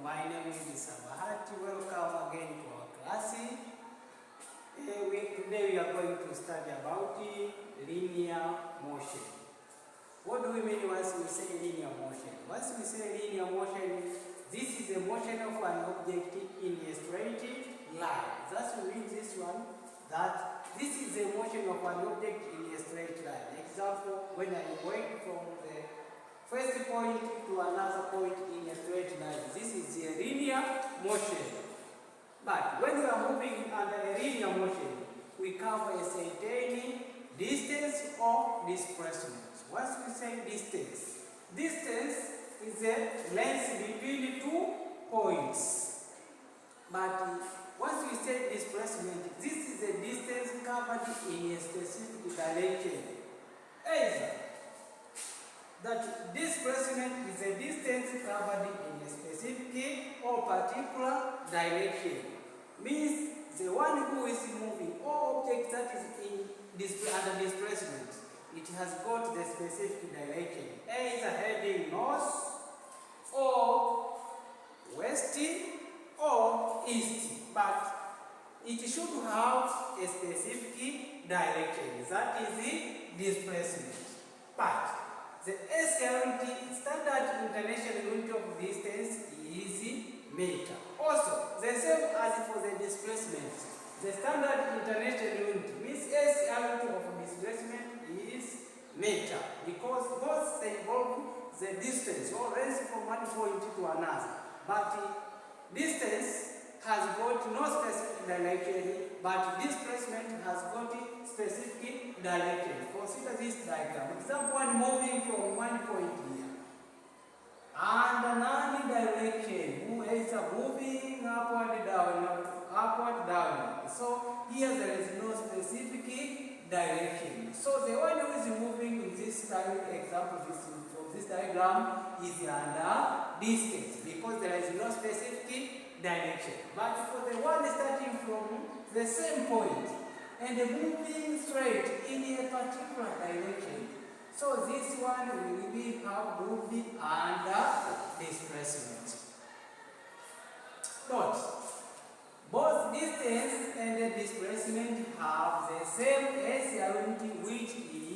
My name is Samahati. Welcome again to our class. Today we are going to study about linear motion. What do we mean once we say linear motion? Once we say linear motion, this is the motion of an object in a straight line. Thus we read this one, that this is the motion of an object in a straight line. Example, when I am going from the first point to another point in a straight line, this is a linear motion. But when we are moving under a linear motion, we cover a certain distance or displacement. Once we say distance, distance is the length between 2 points. But once we say displacement, this is the distance covered in a specific direction. Either that displacement is a distance covered in a specific or particular direction. Means the one who is moving or object that is under displacement, it has got the specific direction, either heading north or west or east, but it should have a specific direction, that is the displacement. But the SI standard international unit of distance is meter. Also, the same as for the displacement, the standard international unit means SI of displacement is meter, because both they involve the distance or length from one point to another. But distance has got no specific direction, but displacement has got specific direction. Consider this diagram. Example one, moving from one point here and another direction, is moving upward down. So here there is no specific direction. So the one who is moving in this example, from this diagram, is under distance, because there is no specific direction. But for the one starting from the same point and moving straight in a particular direction, so this one will be moved under displacement. Note, both distance and displacement have the same SI unit, which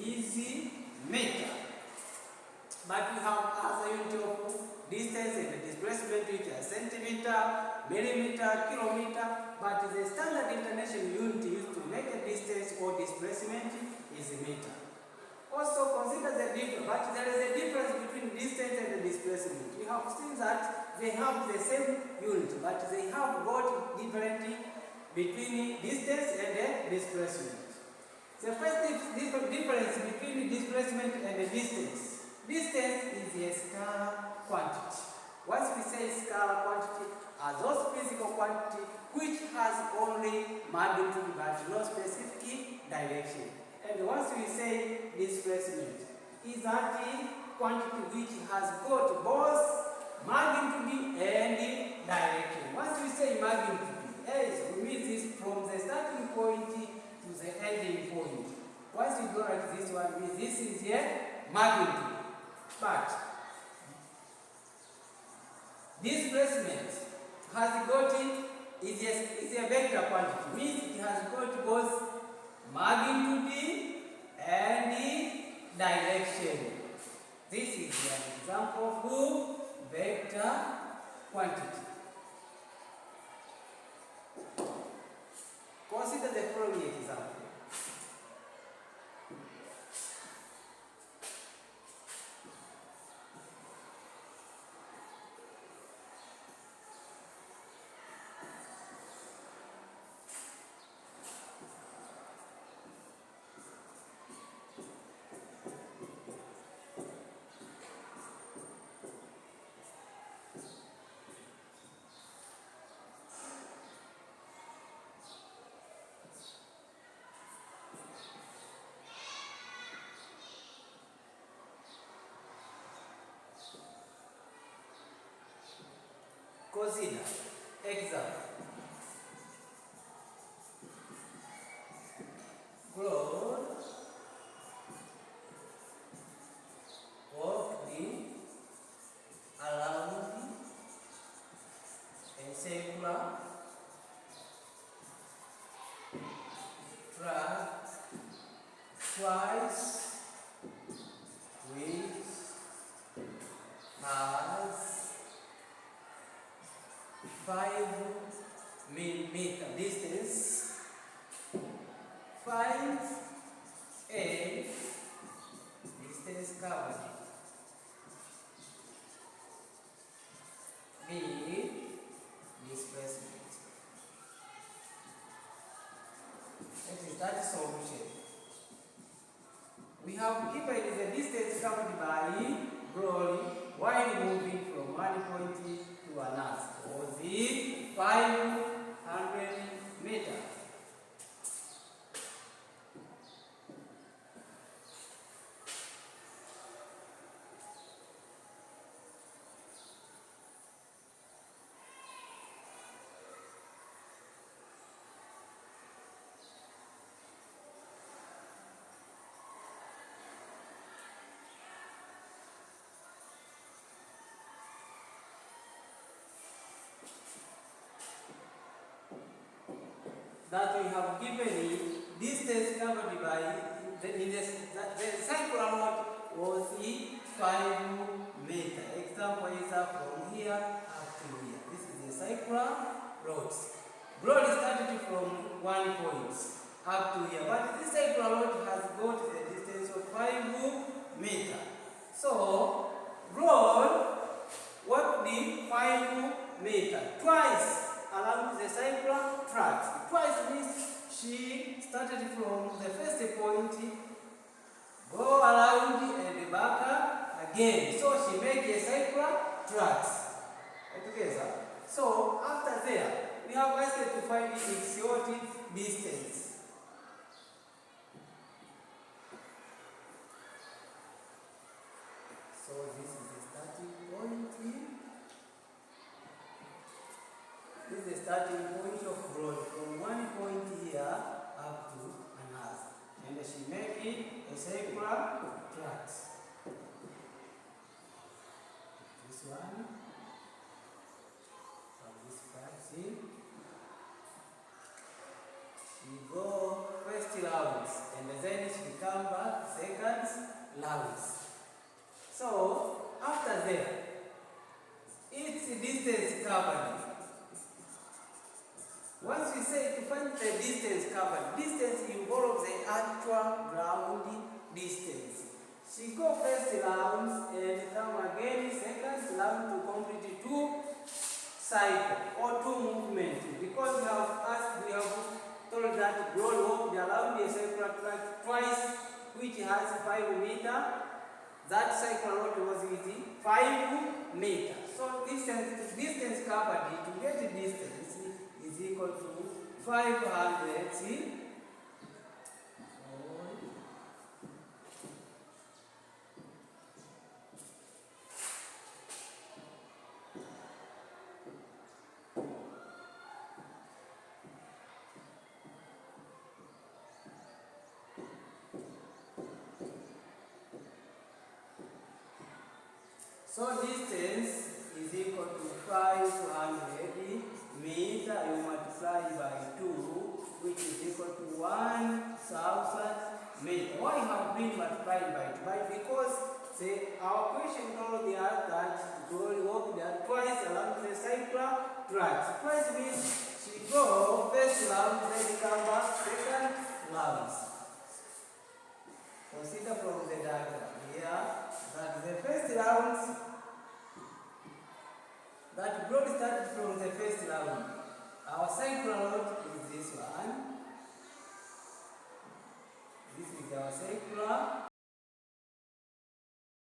is meter. But we have other unit of distance and displacement, which are centimeter, millimeter, kilometer. But the standard international unit used to make a distance or displacement is meter. Also consider the difference, but there is a difference between distance and displacement. We have seen that they have the same unit, but they have got different between distance and displacement. The first difference between displacement and distance. Distance is a scalar quantity. Once we say scalar quantity, are those physical quantity which has only magnitude but no specific direction. And once we say displacement, is that quantity which has got both magnitude and direction. Once we say magnitude, we mean this from the starting point to the ending point. Once we go like this one, this is a magnitude. But displacement has got is a vector quantity, means it has got both magnitude and direction. This is an example of vector quantity. Consider the following example. Consider example. Claude walked around circular tract twice which has 5 millimeter distance, 5A distance covered, B displacement. That is that solution. We have given the distance covered by Broly while moving from one point to another, or the 500 meters. That we have given distance covered by the circular road was 5 meters. Example is from here up to here. This is the circular road. Road started from one point up to here, but this circular road has got a distance of 5 meters. So road walked 5 meters twice along the circular tract. Twice means she started from the first point, go around and back again. So she made a circular tract. Together. So after there, we have asked to find its what distance. So this is the starting point. This is the starting point of road from one point here up to another. And she make it a circular tract. This one, from this part, see? She go first rounds and then she come back second rounds. So after that, its distance covered. Once we say to find the distance covered, distance involves the actual ground distance. She go first round and come again second round to complete 2 cycles or 2 movements. Because we have told that Broly walked around a circular tract twice, which has 5 meters. That circular road was with 5 meters. So distance covered to get the distance is equal to 500. See? So distance is equal to 500 meters. You multiply by 2, which is equal to 1,000 meters. Why have been multiplied by 2? Because our question told us that Broly walked there twice along the circular tract. Twice means she go first round, then come back second round. Consider from the diagram here that the first round, that Broly started from the first round. Our circular road